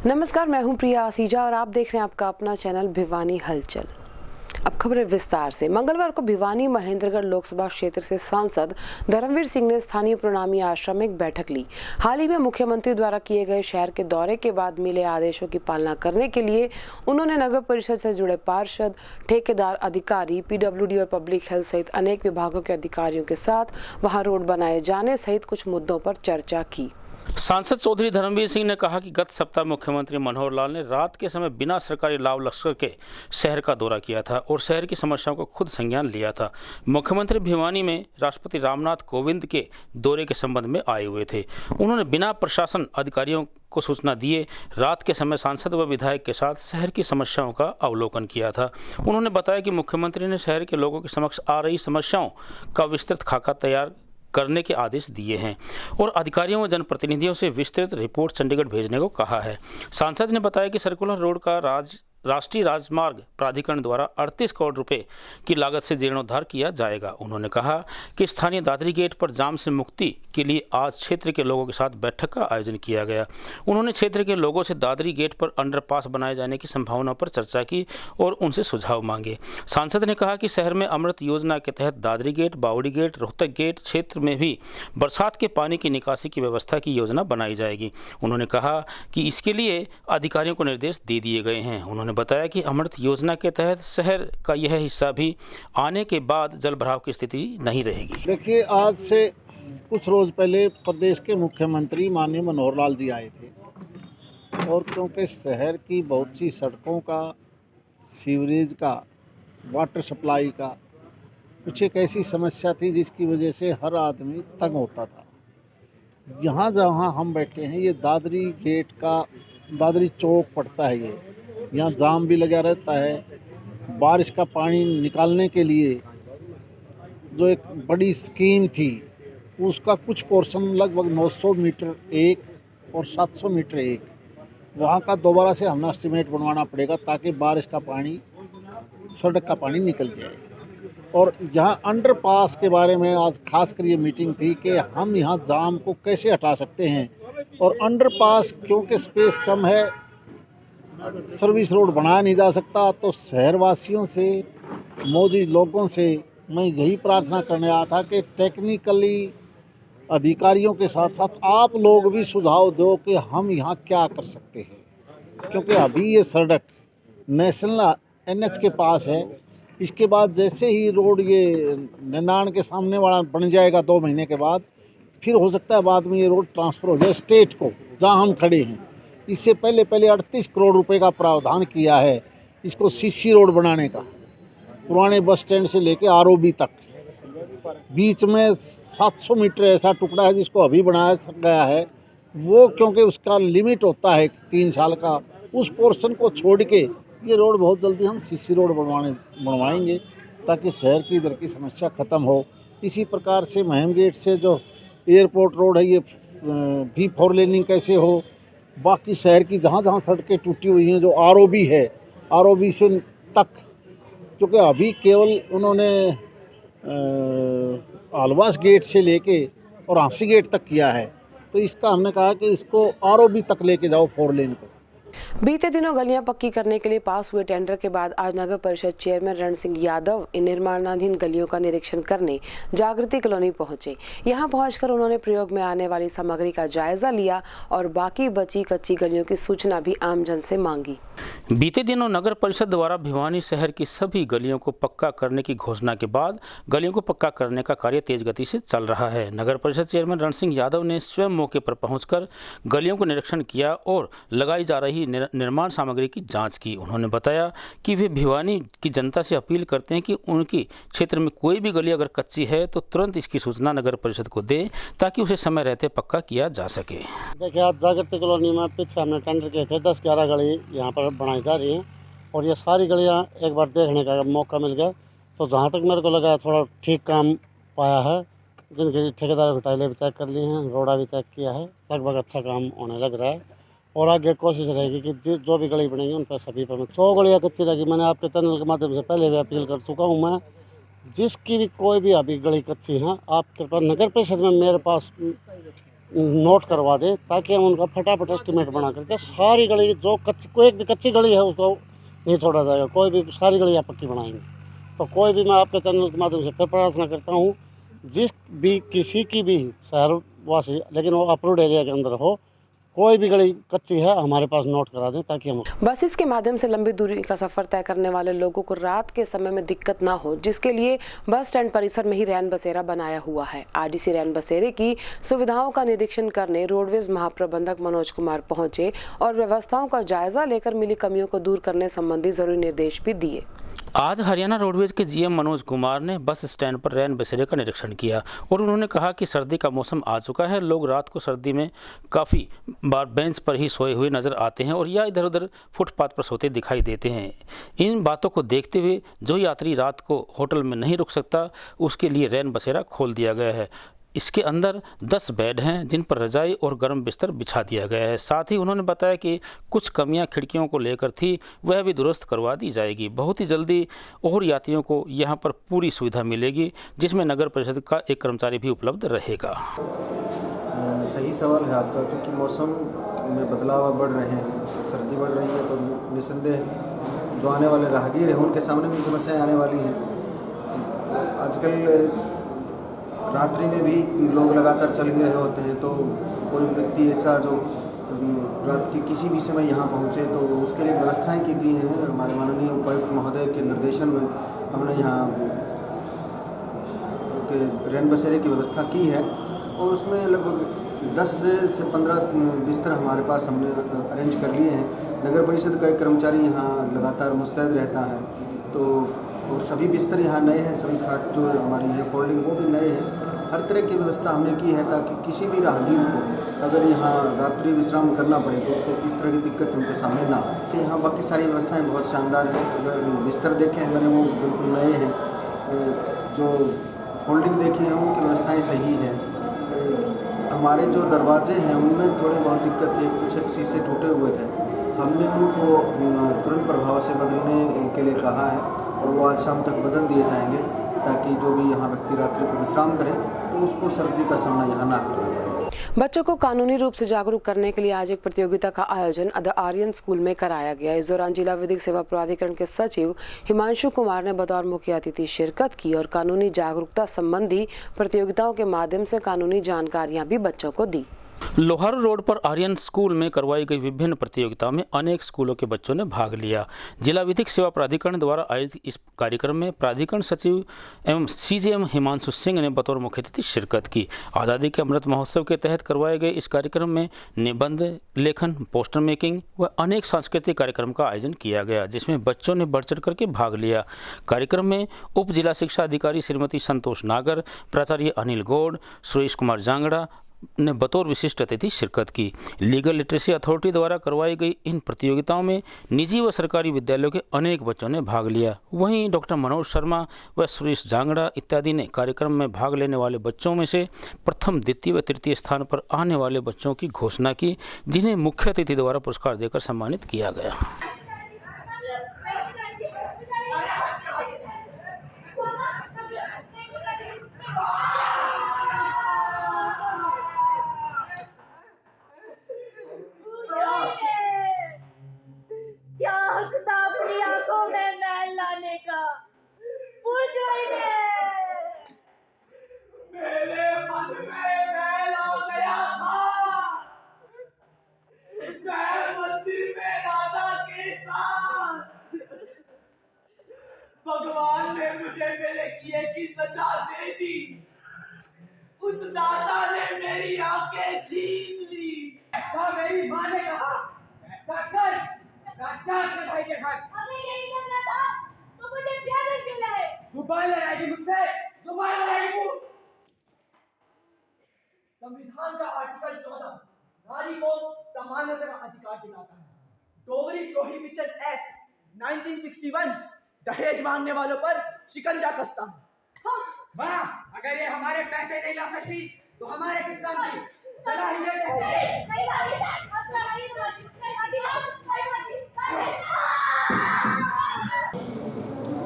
नमस्कार, मैं हूं प्रिया आसीजा और आप देख रहे हैं आपका अपना चैनल भिवानी हलचल। अब खबरें विस्तार से। मंगलवार को भिवानी महेंद्रगढ़ लोकसभा क्षेत्र से सांसद धर्मवीर सिंह ने स्थानीय प्रणामी आश्रम में एक बैठक ली। हाल ही में मुख्यमंत्री द्वारा किए गए शहर के दौरे के बाद मिले आदेशों की पालना करने के लिए उन्होंने नगर परिषद से जुड़े पार्षद, ठेकेदार, अधिकारी, पीडब्ल्यूडी और पब्लिक हेल्थ सहित अनेक विभागों के अधिकारियों के साथ वहां रोड बनाए जाने सहित कुछ मुद्दों पर चर्चा की। सांसद चौधरी धर्मवीर सिंह ने कहा कि गत सप्ताह मुख्यमंत्री मनोहर लाल ने रात के समय बिना सरकारी लाभ लश्कर के शहर का दौरा किया था और शहर की समस्याओं को खुद संज्ञान लिया था। मुख्यमंत्री भिवानी में राष्ट्रपति रामनाथ कोविंद के दौरे के संबंध में आए हुए थे। उन्होंने बिना प्रशासन अधिकारियों को सूचना दिए रात के समय सांसद व विधायक के साथ शहर की समस्याओं का अवलोकन किया था। उन्होंने बताया कि मुख्यमंत्री ने शहर के लोगों के समक्ष आ रही समस्याओं का विस्तृत खाका तैयार करने के आदेश दिए हैं और अधिकारियों व जनप्रतिनिधियों से विस्तृत रिपोर्ट चंडीगढ़ भेजने को कहा है। सांसद ने बताया कि सर्कुलर रोड का राष्ट्रीय राजमार्ग प्राधिकरण द्वारा 38 करोड़ रुपए की लागत से जीर्णोद्धार किया जाएगा। उन्होंने कहा कि स्थानीय दादरी गेट पर जाम से मुक्ति के लिए आज क्षेत्र के लोगों के साथ बैठक का आयोजन किया गया। उन्होंने क्षेत्र के लोगों से दादरी गेट पर अंडरपास बनाए जाने की संभावना पर चर्चा की और उनसे सुझाव मांगे। सांसद ने कहा कि शहर में अमृत योजना के तहत दादरी गेट, बावड़ी गेट, रोहतक गेट क्षेत्र में भी बरसात के पानी की निकासी की व्यवस्था की योजना बनाई जाएगी। उन्होंने कहा कि इसके लिए अधिकारियों को निर्देश दे दिए गए हैं। उन्होंने बताया कि अमृत योजना के तहत शहर का यह हिस्सा भी आने के बाद जल भराव की स्थिति नहीं रहेगी। देखिए, आज से कुछ रोज पहले प्रदेश के मुख्यमंत्री माननीय मनोहर लाल जी आए थे और क्योंकि शहर की बहुत सी सड़कों का, सीवरेज का, वाटर सप्लाई का कुछ एक ऐसी समस्या थी जिसकी वजह से हर आदमी तंग होता था। यहाँ जहाँ हम बैठे हैं ये दादरी गेट का दादरी चौक पड़ता है। ये यहाँ जाम भी लगा रहता है। बारिश का पानी निकालने के लिए जो एक बड़ी स्कीम थी उसका कुछ पोर्शन लगभग 900 मीटर एक और 700 मीटर एक वहाँ का दोबारा से हमें एस्टीमेट बनवाना पड़ेगा ताकि बारिश का पानी, सड़क का पानी निकल जाए। और यहाँ अंडरपास के बारे में आज खासकर ये मीटिंग थी कि हम यहाँ जाम को कैसे हटा सकते हैं और अंडरपास क्योंकि स्पेस कम है, सर्विस रोड बनाया नहीं जा सकता। तो शहरवासियों से, मौजूद लोगों से मैं यही प्रार्थना करने आया था कि टेक्निकली अधिकारियों के साथ साथ आप लोग भी सुझाव दो कि हम यहाँ क्या कर सकते हैं, क्योंकि अभी ये सड़क नेशनल NH के पास है। इसके बाद जैसे ही रोड ये निनाण के सामने वाला बन जाएगा 2 महीने के बाद, फिर हो सकता है बाद में ये रोड ट्रांसफ़र हो जाए स्टेट को, जहाँ हम खड़े हैं। इससे पहले 38 करोड़ रुपए का प्रावधान किया है इसको CC रोड बनाने का, पुराने बस स्टैंड से लेके ROB तक। बीच में 700 मीटर ऐसा टुकड़ा है जिसको अभी बनाया गया है, वो क्योंकि उसका लिमिट होता है 3 साल का, उस पोर्शन को छोड़ के ये रोड बहुत जल्दी हम CC रोड बनवाएंगे ताकि शहर की इधर की समस्या ख़त्म हो। इसी प्रकार से महम गेट से जो एयरपोर्ट रोड है ये भी 4 लेनिंग कैसे हो। बाकी शहर की जहाँ जहाँ सड़कें टूटी हुई हैं, जो ROB है, ROB से तक, क्योंकि अभी केवल उन्होंने आलवास गेट से लेके और हांसी गेट तक किया है, तो इसका हमने कहा कि इसको ROB तक लेके जाओ 4 लेन को। बीते दिनों गलियां पक्की करने के लिए पास हुए टेंडर के बाद आज नगर परिषद चेयरमैन रण सिंह यादव इन निर्माणाधीन गलियों का निरीक्षण करने जागृति कॉलोनी पहुंचे। यहां पहुंचकर उन्होंने प्रयोग में आने वाली सामग्री का जायजा लिया और बाकी बची कच्ची गलियों की सूचना भी आमजन से मांगी। बीते दिनों नगर परिषद द्वारा भिवानी शहर की सभी गलियों को पक्का करने की घोषणा के बाद गलियों को पक्का करने का कार्य तेज गति से चल रहा है। नगर परिषद चेयरमैन रण सिंह यादव ने स्वयं मौके पर पहुंचकर गलियों को निरीक्षण किया और लगाई जा रही निर्माण सामग्री की जांच की। उन्होंने बताया कि वे भिवानी की जनता से अपील करते हैं कि उनकी क्षेत्र में कोई भी गली अगर कच्ची है तो तुरंत इसकी सूचना नगर परिषद को दें ताकि उसे समय रहते पक्का किया जा सके। देखिए, आज जागृति कॉलोनी में पीछे हमने टेंडर किए थे, 10-11 गली यहाँ पर बनाई जा रही हैं और ये सारी गलियाँ एक बार देखने का मौका मिल गया तो जहाँ तक मेरे को लगा थोड़ा ठीक काम पाया है। जिनके ठेकेदार घोटाले भी चेक कर लिए हैं, रोड़ा भी चेक किया है, लगभग अच्छा काम होने लग रहा है और आगे कोशिश रहेगी कि जो भी गली बनेगी उन पर सभी पर 100 गलियाँ कच्ची रहेगी। मैंने आपके चैनल के माध्यम से पहले भी अपील कर चुका हूँ। मैं जिसकी भी कोई भी अभी गली कच्ची है, आप कृपया नगर परिषद में मेरे पास नोट करवा दें, ताकि हम उनका फटाफट एस्टिमेट बना करके सारी गली, जो कोई एक भी कच्ची गली है उसको नहीं छोड़ा जाएगा, कोई भी सारी गली आप पक्की बनाएंगे। तो कोई भी, मैं आपके चैनल के माध्यम से फिर प्रार्थना करता हूँ, जिस भी किसी की भी शहरवासी, लेकिन वो अप्रूव्ड एरिया के अंदर हो, कोई भी गली कच्ची है हमारे पास नोट करा दें, ताकि हम बस इसके माध्यम से लंबी दूरी का सफर तय करने वाले लोगों को रात के समय में दिक्कत ना हो, जिसके लिए बस स्टैंड परिसर में ही रैन बसेरा बनाया हुआ है। आरडीसी रैन बसेरे की सुविधाओं का निरीक्षण करने रोडवेज महाप्रबंधक मनोज कुमार पहुंचे और व्यवस्थाओं का जायजा लेकर मिली कमियों को दूर करने संबंधी जरूरी निर्देश भी दिए। आज हरियाणा रोडवेज के जीएम मनोज कुमार ने बस स्टैंड पर रैन बसेरे का निरीक्षण किया और उन्होंने कहा कि सर्दी का मौसम आ चुका है। लोग रात को सर्दी में काफ़ी बार बेंच पर ही सोए हुए नजर आते हैं और या इधर उधर फुटपाथ पर सोते दिखाई देते हैं। इन बातों को देखते हुए जो यात्री रात को होटल में नहीं रुक सकता, उसके लिए रैन बसेरा खोल दिया गया है। इसके अंदर 10 बेड हैं जिन पर रजाई और गर्म बिस्तर बिछा दिया गया है। साथ ही उन्होंने बताया कि कुछ कमियां खिड़कियों को लेकर थी, वह भी दुरुस्त करवा दी जाएगी। बहुत ही जल्दी और यात्रियों को यहां पर पूरी सुविधा मिलेगी, जिसमें नगर परिषद का एक कर्मचारी भी उपलब्ध रहेगा। सही सवाल है आपका, क्योंकि मौसम में बदलाव बढ़ रहे हैं, तो सर्दी बढ़ रही है, तो निस्संदेह जो आने वाले राहगीर हैं उनके सामने भी समस्याएं आने वाली हैं। आजकल रात्रि में भी लोग लगातार चल ही रहे होते हैं, तो कोई व्यक्ति ऐसा जो रात के किसी भी समय यहाँ पहुँचे, तो उसके लिए व्यवस्थाएं की गई हैं। हमारे माननीय उपायुक्त महोदय के निर्देशन में हमने यहाँ के रैन बसेरे की व्यवस्था की है और उसमें लगभग 10 से 15 बिस्तर हमारे पास हमने अरेंज कर लिए हैं। नगर परिषद का एक कर्मचारी यहाँ लगातार मुस्तैद रहता है, तो और सभी बिस्तर यहाँ नए हैं, सभी खाट जो हमारी है फोल्डिंग वो भी नए हैं। हर तरह की व्यवस्था हमने की है ताकि किसी भी राहगीर को अगर यहाँ रात्रि विश्राम करना पड़े तो उसको किस तरह की दिक्कत उनके सामने ना आए। यहाँ बाकी सारी व्यवस्थाएं बहुत शानदार हैं। अगर बिस्तर देखें मैंने वो बिल्कुल नए हैं, जो फोल्डिंग देखी है उनकी व्यवस्थाएँ सही हैं। हमारे जो दरवाजे हैं उनमें थोड़ी बहुत दिक्कत थी, कुछ शीशे टूटे हुए थे, हमने उनको तुरंत प्रभाव से बदलने के लिए कहा है और वो आज शाम तक बदल दिए जाएंगे, ताकि जो भी यहाँ व्यक्ति रात्रि को विश्राम करे तो उसको सर्दी का सामना यहाँ ना करना पड़े। बच्चों को कानूनी रूप से जागरूक करने के लिए आज एक प्रतियोगिता का आयोजन द आर्यन स्कूल में कराया गया। इस दौरान जिला विधिक सेवा प्राधिकरण के सचिव हिमांशु कुमार ने बतौर मुख्य अतिथि शिरकत की और कानूनी जागरूकता संबंधी प्रतियोगिताओं के माध्यम से कानूनी जानकारियां भी बच्चों को दी। लोहारू रोड पर आर्यन स्कूल में करवाई गई विभिन्न प्रतियोगिताओं में अनेक स्कूलों के बच्चों ने भाग लिया। जिला विधिक सेवा प्राधिकरण द्वारा आयोजित इस कार्यक्रम में प्राधिकरण सचिव एवं सीजेएम हिमांशु सिंह ने बतौर मुख्य अतिथि शिरकत की। आज़ादी के अमृत महोत्सव के तहत करवाए गए इस कार्यक्रम में निबंध लेखन, पोस्टर मेकिंग व अनेक सांस्कृतिक कार्यक्रम का आयोजन किया गया, जिसमें बच्चों ने बढ़ चढ़ करके भाग लिया। कार्यक्रम में उप जिला शिक्षा अधिकारी श्रीमती संतोष नागर, प्राचार्य अनिल गौड़, सुरेश कुमार जांगड़ा ने बतौर विशिष्ट अतिथि शिरकत की। लीगल लिटरेसी अथॉरिटी द्वारा करवाई गई इन प्रतियोगिताओं में निजी व सरकारी विद्यालयों के अनेक बच्चों ने भाग लिया। वहीं डॉक्टर मनोज शर्मा व सुरेश जांगड़ा इत्यादि ने कार्यक्रम में भाग लेने वाले बच्चों में से प्रथम, द्वितीय व तृतीय स्थान पर आने वाले बच्चों की घोषणा की, जिन्हें मुख्य अतिथि द्वारा पुरस्कार देकर सम्मानित किया गया। भगवान ने मुझे मेरे किए की सजा दे दी। उस दाता ने मेरी आंखें छीन ली। ऐसा मेरी माँ ने कहा, ऐसा कर राजा के भाई के घर। हमें यही करना था, तो मुझे प्यार क्यों लाए? जुबान लड़ाएगी मुझसे, जुबान लड़ाएगी मुझ। संविधान का आर्टिकल 14 नारी को समानता का अधिकार दिलाता है। डोगरी प्रोहिबिशन एक्ट 1961 दहेज मांगने वालों पर शिकंजा कसता है। माँ, अगर ये हमारे पैसे नहीं ला सकती तो हमारे किस काम की? चला ही लेते हैं।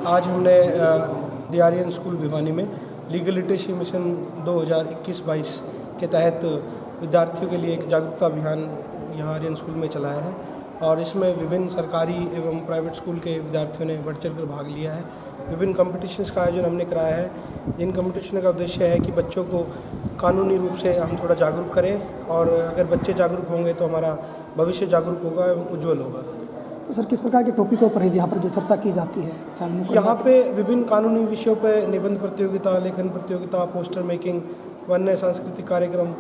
आज हमने द आर्यन स्कूल भिवानी में लीगल लिटरेसी मिशन 2021-22 के तहत विद्यार्थियों के लिए एक जागरूकता अभियान यहाँ आर्यन स्कूल में चलाया है और इसमें विभिन्न सरकारी एवं प्राइवेट स्कूल के विद्यार्थियों ने बढ़ चढ़ कर भाग लिया है। विभिन्न कॉम्पिटिशन्स का आयोजन हमने कराया है, जिन कॉम्पिटिशन का उद्देश्य है कि बच्चों को कानूनी रूप से हम थोड़ा जागरूक करें और अगर बच्चे जागरूक होंगे तो हमारा भविष्य जागरूक होगा एवं उज्ज्वल होगा। तो सर किस प्रकार के टॉपिकों पर है यहाँ पर जो चर्चा की जाती है? यहाँ पे विभिन्न कानूनी विषयों पर निबंध प्रतियोगिता, लेखन प्रतियोगिता, पोस्टर मेकिंग, वन्य सांस्कृतिक कार्यक्रम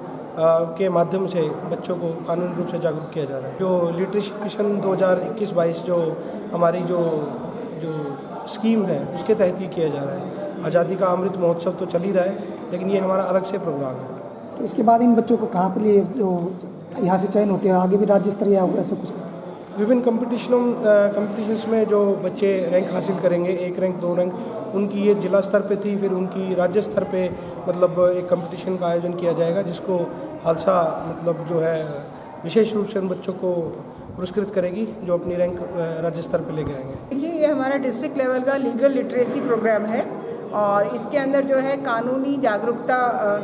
के माध्यम से बच्चों को कानूनी रूप से जागरूक किया जा रहा है। जो लिटरेसी मिशन 2021-22 जो हमारी जो स्कीम है उसके तहत ही किया जा रहा है। आज़ादी का अमृत महोत्सव तो चल ही रहा है, लेकिन ये हमारा अलग से प्रोग्राम है। तो इसके बाद इन बच्चों को कहाँ पर लिए जो यहाँ से चयन होते हैं, आगे भी राज्य स्तरीय ऐसा कुछ? विभिन्न कॉम्पिटिशन्स में जो बच्चे रैंक हासिल करेंगे, 1 रैंक 2 रैंक, उनकी ये जिला स्तर पे थी, फिर उनकी राज्य स्तर पे मतलब एक कंपटीशन का आयोजन किया जाएगा, जिसको हालसा मतलब जो है विशेष रूप से उन बच्चों को पुरस्कृत करेगी जो अपनी रैंक राज्य स्तर पे लेके आएंगे। देखिए, ये हमारा डिस्ट्रिक्ट लेवल का लीगल लिटरेसी प्रोग्राम है और इसके अंदर जो है कानूनी जागरूकता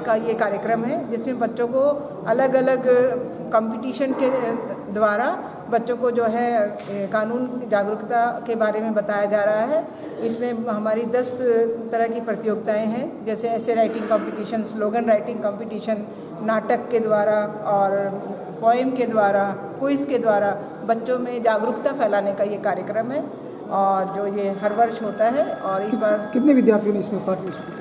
का ये कार्यक्रम है, जिसमें बच्चों को अलग अलग कंपटीशन के द्वारा बच्चों को जो है कानून जागरूकता के बारे में बताया जा रहा है। इसमें हमारी 10 तरह की प्रतियोगिताएं हैं, जैसे ऐसे writing competition, slogan writing competition, नाटक के द्वारा और पोएम के द्वारा, क्विज के द्वारा बच्चों में जागरूकता फैलाने का ये कार्यक्रम है और जो ये हर वर्ष होता है। और इस बार कितने विद्यार्थियों ने इसमें पार्टिसिपेट?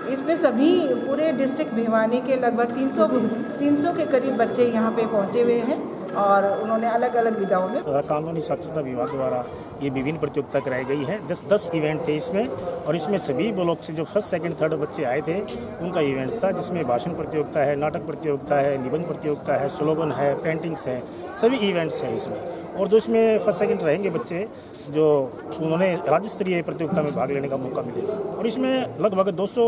इसमें सभी पूरे डिस्ट्रिक्ट भिवानी के लगभग 300 के करीब बच्चे यहाँ पे पहुँचे हुए हैं और उन्होंने अलग अलग विधाओं में। कानूनी साक्षरता विभाग द्वारा ये विभिन्न प्रतियोगिता कराई गई है। 10 इवेंट थे इसमें और इसमें सभी ब्लॉक से जो 1st, 2nd, 3rd बच्चे आए थे उनका इवेंट्स था, जिसमें भाषण प्रतियोगिता है, नाटक प्रतियोगिता है, निबंध प्रतियोगिता है, स्लोगन है, पेंटिंग्स है, सभी इवेंट्स हैं इसमें। और जो इसमें 1st, 2nd रहेंगे बच्चे जो उन्होंने राज्य स्तरीय प्रतियोगिता में भाग लेने का मौका मिलेगा और इसमें लगभग 200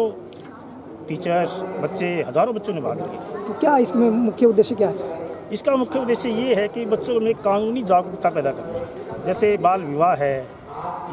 टीचर्स, बच्चे, हज़ारों बच्चों ने भाग लिया। तो क्या इसमें मुख्य उद्देश्य क्या है? इसका मुख्य उद्देश्य ये है कि बच्चों में कानूनी जागरूकता पैदा करना, जैसे बाल विवाह है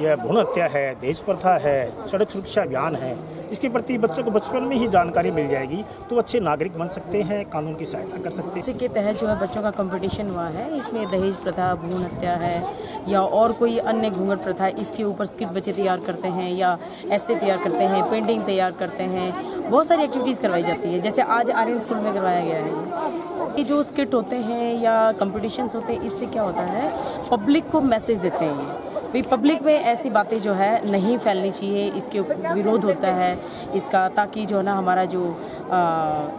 या भ्रूण हत्या है, दहेज प्रथा है, सड़क सुरक्षा अभियान है, इसके प्रति बच्चों को बचपन में ही जानकारी मिल जाएगी तो अच्छे नागरिक बन सकते हैं, कानून की सहायता कर सकते हैं। इसी के तहत जो है बच्चों का कंपटीशन हुआ है, इसमें दहेज प्रथा, भ्रूण हत्या है या और कोई अन्य घूंघट प्रथा है, इसके ऊपर स्किट बच्चे तैयार करते हैं या ऐसे तैयार करते हैं, पेंटिंग तैयार करते हैं, बहुत सारी एक्टिविटीज़ करवाई जाती है। जैसे आज आर्यन स्कूल में करवाया गया है। ये जो स्किट होते हैं या कंपटीशंस होते हैं, इससे क्या होता है, पब्लिक को मैसेज देते हैं भाई पब्लिक में ऐसी बातें जो है नहीं फैलनी चाहिए, इसके ऊपर विरोध होता है इसका, ताकि जो है ना हमारा जो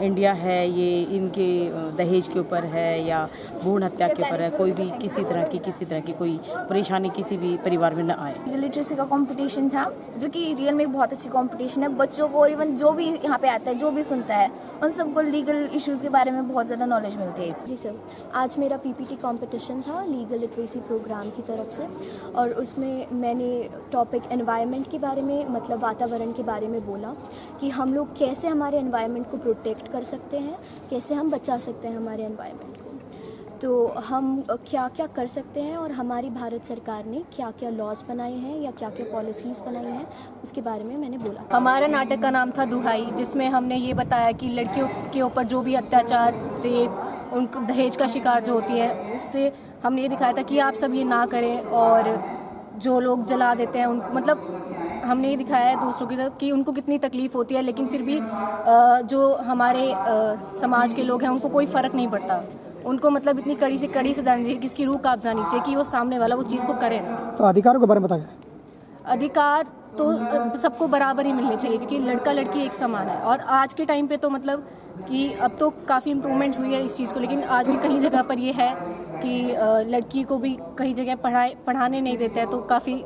इंडिया है ये इनके दहेज के ऊपर है या भ्रूण हत्या के ऊपर है, कोई भी किसी तरह की कोई परेशानी किसी भी परिवार में न आए। लिटरेसी का कंपटीशन था जो कि रियल में बहुत अच्छी कंपटीशन है। बच्चों को और इवन जो भी यहाँ पे आता है, जो भी सुनता है, उन सबको लीगल इश्यूज़ के बारे में बहुत ज़्यादा नॉलेज मिलती है। जी सर, आज मेरा पीपीटी कंपटीशन था लीगल लिटरेसी प्रोग्राम की तरफ से और उसमें मैंने टॉपिक एनवायरनमेंट के बारे में, मतलब वातावरण के बारे में बोला कि हम लोग कैसे हमारे एनवायरनमेंट को प्रोटेक्ट कर सकते हैं, कैसे हम बचा सकते हैं हमारे एनवायरनमेंट को, तो हम क्या क्या कर सकते हैं और हमारी भारत सरकार ने क्या क्या लॉज बनाए हैं या क्या क्या पॉलिसीज़ बनाई हैं, उसके बारे में मैंने बोला। हमारा नाटक का नाम था दुहाई, जिसमें हमने ये बताया कि लड़कियों के ऊपर जो भी अत्याचार, रेप, उनको दहेज का शिकार जो होती है, उससे हमने ये दिखाया था कि आप सब ये ना करें। और जो लोग जला देते हैं उन मतलब हमने ये दिखाया है दूसरों की तरफ कि उनको कितनी तकलीफ़ होती है, लेकिन फिर भी जो हमारे समाज के लोग हैं उनको कोई फ़र्क नहीं पड़ता। उनको मतलब इतनी कड़ी से कड़ी सजा दी कि उसकी रूह कांप जानी चाहिए कि वो सामने वाला वो चीज़ को करे ना। तो अधिकारों के बारे में बताया? अधिकार तो सबको बराबर ही मिलने चाहिए क्योंकि लड़का लड़की एक समान है। और आज के टाइम पे तो मतलब कि अब तो काफ़ी इम्प्रूवमेंट्स हुई है इस चीज़ को, लेकिन आज भी कहीं जगह पर ये है कि लड़की को भी कहीं जगह पढ़ाने नहीं देते हैं, तो काफ़ी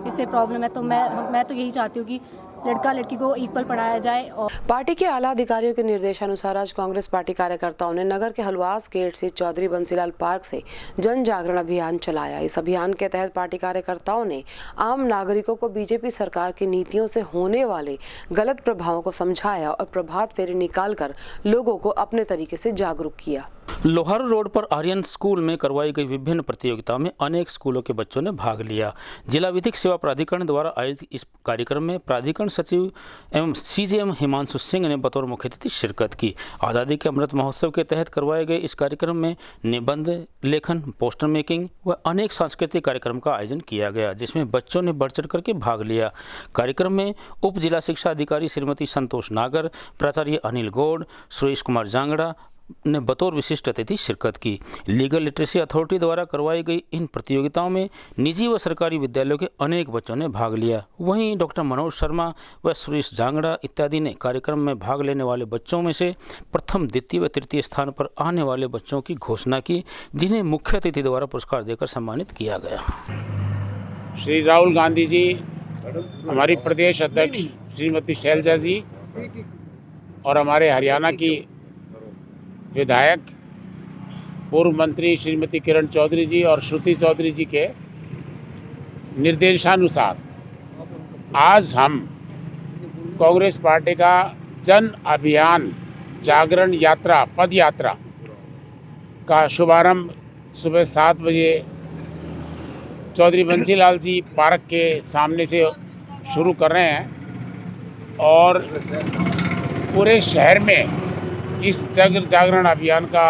इससे प्रॉब्लम है। तो मैं तो यही चाहती हूँ कि लड़का लड़की को इक्वल पढ़ाया जाए। और पार्टी के आला अधिकारियों के निर्देशानुसार आज कांग्रेस पार्टी कार्यकर्ताओं ने नगर के हलवास गेट से चौधरी बंसीलाल पार्क से जन जागरण अभियान चलाया। इस अभियान के तहत पार्टी कार्यकर्ताओं ने आम नागरिकों को बीजेपी सरकार की नीतियों से होने वाले गलत प्रभावों को समझाया और प्रभात फेरी निकालकर लोगों को अपने तरीके से जागरूक किया। लोहारू रोड पर आर्यन स्कूल में करवाई गई विभिन्न प्रतियोगिताओं में अनेक स्कूलों के बच्चों ने भाग लिया। जिला विधिक सेवा प्राधिकरण द्वारा आयोजित इस कार्यक्रम में प्राधिकरण सचिव एवं सीजेएम हिमांशु सिंह ने बतौर मुख्य अतिथि शिरकत की। आज़ादी के अमृत महोत्सव के तहत करवाए गए इस कार्यक्रम में निबंध लेखन, पोस्टर मेकिंग व अनेक सांस्कृतिक कार्यक्रम का आयोजन किया गया, जिसमें बच्चों ने बढ़ चढ़ करके भाग लिया। कार्यक्रम में उप जिला शिक्षा अधिकारी श्रीमती संतोष नागर, प्राचार्य अनिल गौड़, सुरेश कुमार जांगड़ा ने बतौर विशिष्ट अतिथि शिरकत की। लीगल लिटरेसी अथॉरिटी द्वारा करवाई गई इन प्रतियोगिताओं में निजी व सरकारी विद्यालयों के अनेक बच्चों ने भाग लिया। वहीं डॉक्टर मनोज शर्मा व सुरेश जांगड़ा इत्यादि ने कार्यक्रम में भाग लेने वाले बच्चों में से प्रथम, द्वितीय व तृतीय स्थान पर आने वाले बच्चों की घोषणा की, जिन्हें मुख्य अतिथि द्वारा पुरस्कार देकर सम्मानित किया गया। श्री राहुल गांधी जी, हमारी प्रदेश अध्यक्ष श्रीमती शैलजा जी और हमारे हरियाणा की विधायक पूर्व मंत्री श्रीमती किरण चौधरी जी और श्रुति चौधरी जी के निर्देशानुसार आज हम कांग्रेस पार्टी का जन अभियान जागरण यात्रा, पद यात्रा का शुभारंभ सुबह 7 बजे चौधरी बंसीलाल जी पार्क के सामने से शुरू कर रहे हैं और पूरे शहर में इस जागरण अभियान का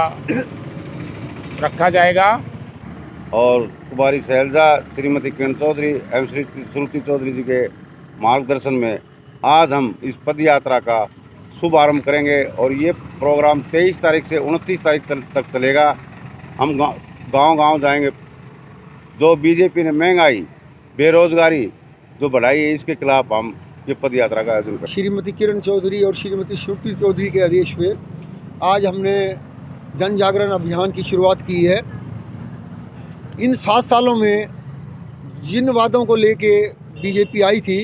रखा जाएगा। और कुमारी शैलजा, श्रीमती किरण चौधरी एवं श्री श्रुति चौधरी जी के मार्गदर्शन में आज हम इस पद यात्रा का शुभारंभ करेंगे और ये प्रोग्राम 23 तारीख से 29 तारीख तक चलेगा। हम गांव-गांव जाएंगे। जो बीजेपी ने महंगाई, बेरोजगारी जो बढ़ाई है, इसके खिलाफ हम ये पद यात्रा का आयोजन करेंगे। श्रीमती किरण चौधरी और श्रीमती श्रुति चौधरी के आदेश पे आज हमने जन जागरण अभियान की शुरुआत की है। इन 7 सालों में जिन वादों को लेके बीजेपी आई थी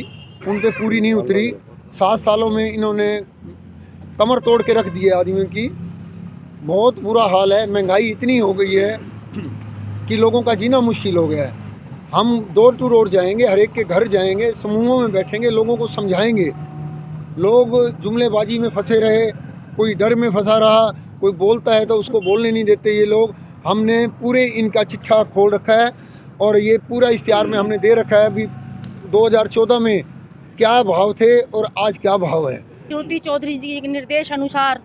उन पे पूरी नहीं उतरी। 7 सालों में इन्होंने कमर तोड़ के रख दी है आदमियों की। बहुत बुरा हाल है, महंगाई इतनी हो गई है कि लोगों का जीना मुश्किल हो गया है। हम डोर टू डोर जाएंगे, हर एक के घर जाएंगे, समूहों में बैठेंगे, लोगों को समझाएंगे। लोग जुमलेबाजी में फंसे रहे, कोई डर में फंसा रहा, कोई बोलता है तो उसको बोलने नहीं देते ये लोग। हमने पूरे इनका चिट्ठा खोल रखा है और ये पूरा इश्तिहार में हमने दे रखा है अभी 2014 में क्या भाव थे और आज क्या भाव है। श्रुति चौधरी जी के निर्देश अनुसार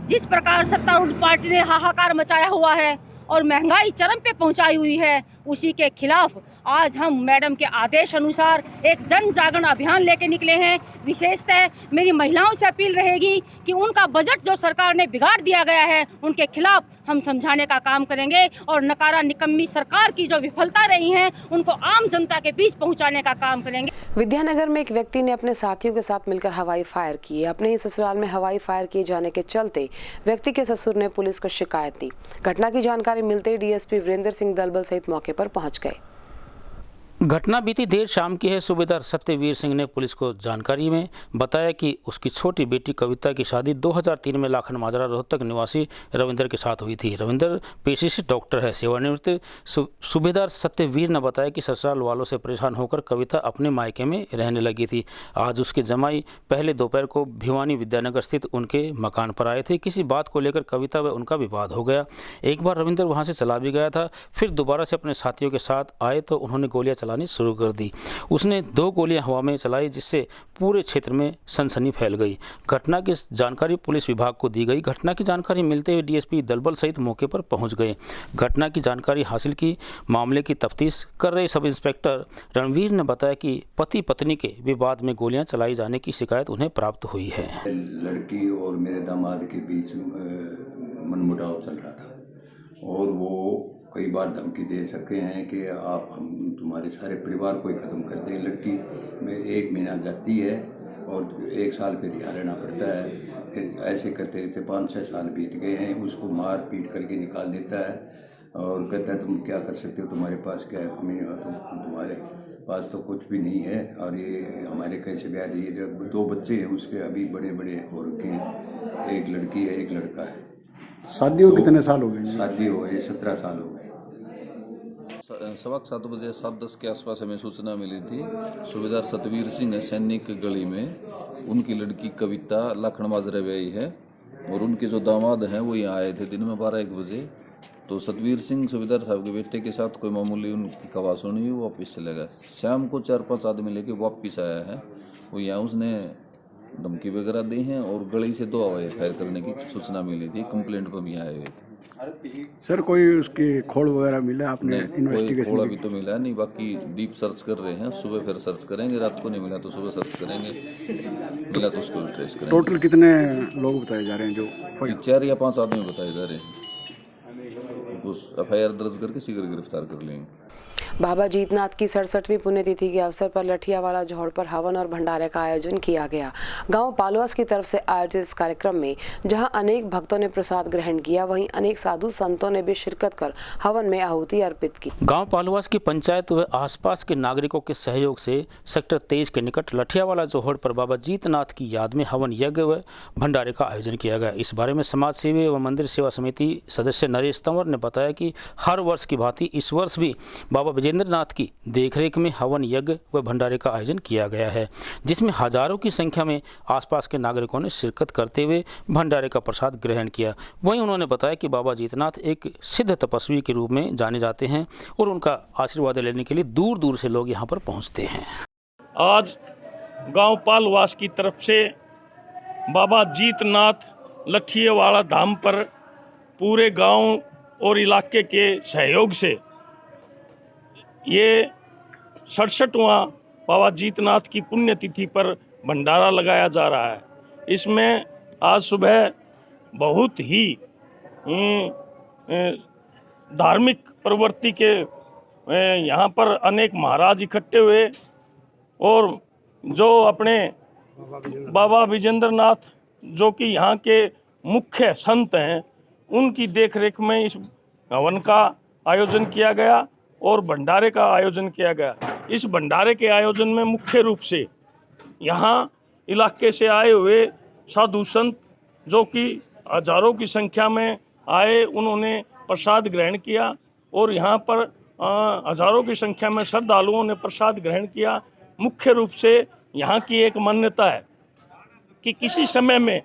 जिस प्रकार सत्तारूढ़ पार्टी ने हाहाकार मचाया हुआ है और महंगाई चरम पे पहुंचाई हुई है, उसी के खिलाफ आज हम मैडम के आदेश अनुसार एक जन जागरण अभियान लेके निकले हैं। विशेषतः मेरी महिलाओं से अपील रहेगी कि उनका बजट जो सरकार ने बिगाड़ दिया गया है, उनके खिलाफ हम समझाने का काम करेंगे और नकारा निकम्मी सरकार की जो विफलता रही हैं, उनको आम जनता के बीच पहुँचाने का काम करेंगे। विद्यानगर में एक व्यक्ति ने अपने साथियों के साथ मिलकर हवाई फायर की। अपने ही ससुराल में हवाई फायर किए जाने के चलते व्यक्ति के ससुर ने पुलिस को शिकायत दी। घटना की जानकारी मिलते डीएसपी वीरेंद्र सिंह दलबल सहित मौके पर पहुंच गए। घटना बीती देर शाम की है। सूबेदार सत्यवीर सिंह ने पुलिस को जानकारी में बताया कि उसकी छोटी बेटी कविता की शादी 2003 में लाखन माजरा रोहतक निवासी रविंदर के साथ हुई थी। रविंदर पेशे से डॉक्टर है, सेवानिवृत्त। सूबेदार सत्यवीर ने बताया कि ससुराल वालों से परेशान होकर कविता अपने मायके में रहने लगी थी। आज उसके जमाई पहले दोपहर को भिवानी विद्यानगर स्थित उनके मकान पर आए थे। किसी बात को लेकर कविता व उनका विवाद हो गया। एक बार रविंदर वहाँ से चला भी गया था, फिर दोबारा से अपने साथियों के साथ आए तो उन्होंने गोलियां चलानी शुरू कर दी। उसने 2 गोलियां हवा में चलाई, जिससे पूरे क्षेत्र में सनसनी फैल गई। घटना की जानकारी पुलिस विभाग को दी गई। घटना की जानकारी मिलते हुए डीएसपी दलबल सहित मौके पर पहुंच गए। घटना की जानकारी हासिल की। मामले की तफ्तीश कर रहे सब इंस्पेक्टर रणवीर ने बताया कि पति पत्नी के विवाद में गोलियां चलाई जाने की शिकायत उन्हें प्राप्त हुई है। लड़की और मेरे दामाद के बीच मनमुटाव चल रहा था और वो कई बार धमकी दे सके हैं कि हम तुम्हारे सारे परिवार को ही ख़त्म कर दें। लड़की में 1 महीना जाती है और 1 साल फिर यहाँ रहना पड़ता है। फिर ऐसे करते करते 5-6 साल बीत गए हैं। उसको मार पीट करके निकाल देता है और कहता है तुम क्या कर सकते हो, तुम्हारे पास क्या है, तुम्हारे पास तो कुछ भी नहीं है। और ये हमारे कैसे ब्याह, ये 2 बच्चे हैं उसके, अभी बड़े बड़े हो रखे हैं। एक लड़की है, एक लड़का है। शादी को कितने साल हो गए? शादी हो गई 17 साल हो गए। 7:15 बजे 7:10 के आसपास हमें सूचना मिली थी। सूबेदार सतवीर सिंह सैनिक गली में उनकी लड़की कविता लाखन माजरा ब्याई है और उनके जो दामाद हैं वो यहाँ आए थे दिन में 12-1 बजे। तो सतवीर सिंह सूबेदार साहब के बेटे के साथ कोई मामूली उनकी कवास हुई, वो वापस चले गए। शाम को 4-5 आदमी लेके वापस आया है। वो यहाँ उसने धमकी वगैरह दी हैं और गली से 2 हवाई फायर करने की सूचना मिली थी। कंप्लेंट पर भी आए हुए थे। सर कोई उसकी खोल वगैरह मिला आपने इन्वेस्टिगेशन? खोल अभी तो मिला नहीं, बाकी डीप सर्च कर रहे हैं। सुबह फिर सर्च करेंगे, रात को नहीं मिला तो सुबह सर्च करेंगे, मिला तो उसको ट्रेस करेंगे। टोटल कितने लोग बताए जा रहे हैं जो 4 या 5 आदमी बताए जा रहे हैं। उस FIR दर्ज करके शीघ्र गिरफ्तार कर लेंगे। बाबा जीतनाथ की 67वीं पुण्यतिथि के अवसर पर लठियावाला जोहड़ पर हवन और भंडारे का आयोजन किया गया। गांव पालवास की तरफ से आयोजित इस कार्यक्रम में जहां अनेक भक्तों ने प्रसाद ग्रहण किया, वहीं अनेक साधु संतों ने भी शिरकत कर हवन में आहुति अर्पित की। गांव पालवास की पंचायत व आसपास के नागरिकों के सहयोग से सेक्टर 23 के निकट लठियावाला जोहड़ पर बाबा जीतनाथ की याद में हवन यज्ञ व भंडारे का आयोजन किया गया। इस बारे में समाज सेवी व मंदिर सेवा समिति सदस्य नरेश तंवर ने बताया कि हर वर्ष की भांति इस वर्ष भी बाबा विजेंद्रनाथ की देखरेख में हवन यज्ञ व भंडारे का आयोजन किया गया है, जिसमें हजारों की संख्या में आसपास के नागरिकों ने शिरकत करते हुए भंडारे का प्रसाद ग्रहण किया। वहीं उन्होंने बताया कि बाबा जीतनाथ एक सिद्ध तपस्वी के रूप में जाने जाते हैं और उनका आशीर्वाद लेने के लिए दूर दूर से लोग यहाँ पर पहुँचते हैं। आज गांव पालवास की तरफ से बाबा जीतनाथ लठियावाला धाम पर पूरे गांव और इलाके के सहयोग से ये 67वां बाबा जीतनाथ की पुण्यतिथि पर भंडारा लगाया जा रहा है। इसमें आज सुबह बहुत ही धार्मिक प्रवृत्ति के यहाँ पर अनेक महाराज इकट्ठे हुए और जो अपने बाबा विजेंद्रनाथ जो कि यहाँ के मुख्य संत हैं, उनकी देखरेख में इस हवन का आयोजन किया गया और भंडारे का आयोजन किया गया। इस भंडारे के आयोजन में मुख्य रूप से यहाँ इलाके से आए हुए साधु संत जो कि हजारों की संख्या में आए, उन्होंने प्रसाद ग्रहण किया और यहाँ पर हजारों की संख्या में श्रद्धालुओं ने प्रसाद ग्रहण किया। मुख्य रूप से यहाँ की एक मान्यता है कि किसी समय में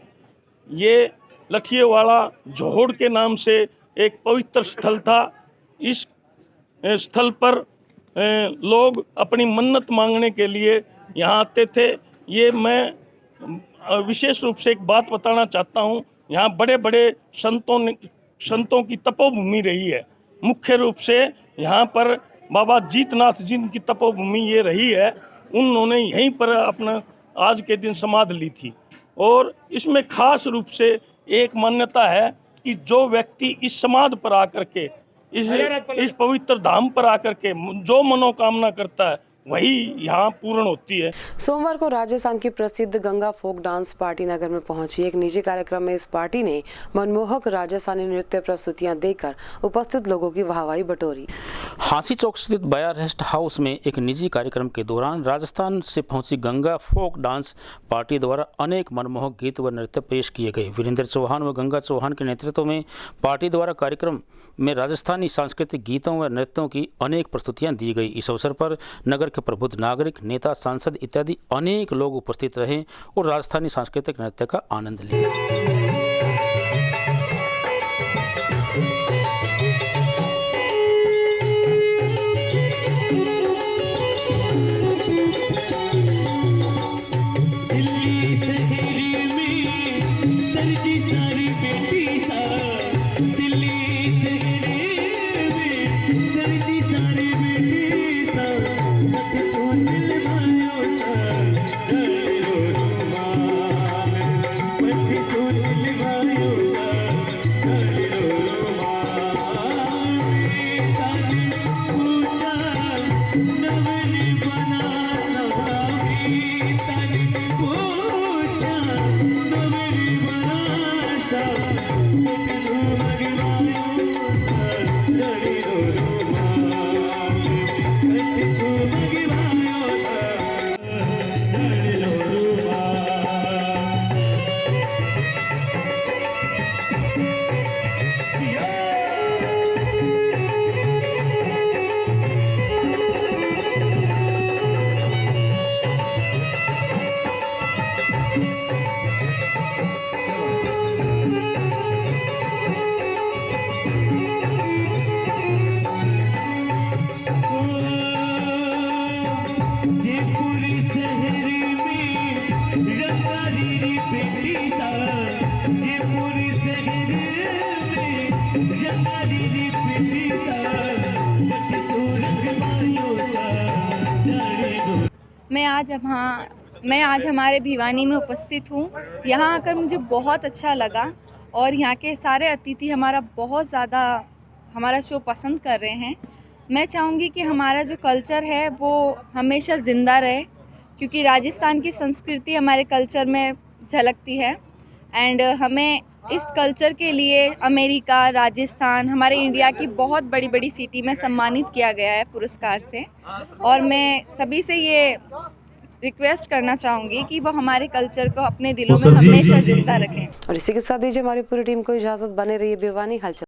ये लठियावाला जोहड़ के नाम से एक पवित्र स्थल था। इस स्थल पर लोग अपनी मन्नत मांगने के लिए यहाँ आते थे। ये मैं विशेष रूप से एक बात बताना चाहता हूँ, यहाँ बड़े बड़े संतों की तपोभूमि रही है। मुख्य रूप से यहाँ पर बाबा जीतनाथ जी की तपोभूमि ये रही है। उन्होंने यहीं पर अपना आज के दिन समाधि ली थी और इसमें खास रूप से एक मान्यता है कि जो व्यक्ति इस समाधि पर आकर के इस पवित्र धाम पर आकर के जो मनोकामना करता है वही यहाँ पूर्ण होती है। सोमवार को राजस्थान की प्रसिद्ध गंगा फोक डांस पार्टी नगर में पहुंची। एक निजी कार्यक्रम में इस पार्टी ने मनमोहक राजस्थानी नृत्य प्रस्तुतियां देकर उपस्थित लोगों की वाहवाही बटोरी। हांसी चौक स्थित बया रेस्ट हाउस में एक निजी कार्यक्रम के दौरान राजस्थान से पहुंची गंगा फोक डांस पार्टी द्वारा अनेक मनमोहक गीत व नृत्य पेश किए गए। वीरेंद्र चौहान व गंगा चौहान के नेतृत्व में पार्टी द्वारा कार्यक्रम में राजस्थानी सांस्कृतिक गीतों व नृत्यों की अनेक प्रस्तुतियां दी गई। इस अवसर पर नगर के प्रबुद्ध नागरिक, नेता, सांसद इत्यादि अनेक लोग उपस्थित रहे और राजस्थानी सांस्कृतिक नृत्य का आनंद लिया। सोच मैं आज हमारे भिवानी में उपस्थित हूँ। यहाँ आकर मुझे बहुत अच्छा लगा और यहाँ के सारे अतिथि हमारा शो पसंद कर रहे हैं। मैं चाहूँगी कि हमारा जो कल्चर है वो हमेशा ज़िंदा रहे, क्योंकि राजस्थान की संस्कृति हमारे कल्चर में झलकती है एंड हमें इस कल्चर के लिए अमेरिका, राजस्थान, हमारे इंडिया की बहुत बड़ी बड़ी सिटी में सम्मानित किया गया है पुरस्कार से। और मैं सभी से ये रिक्वेस्ट करना चाहूँगी कि वो हमारे कल्चर को अपने दिलों में हमेशा जिंदा रखें। और इसी के साथ दीजिए हमारी पूरी टीम को इजाजत। बने रहिए भिवानी हलचल।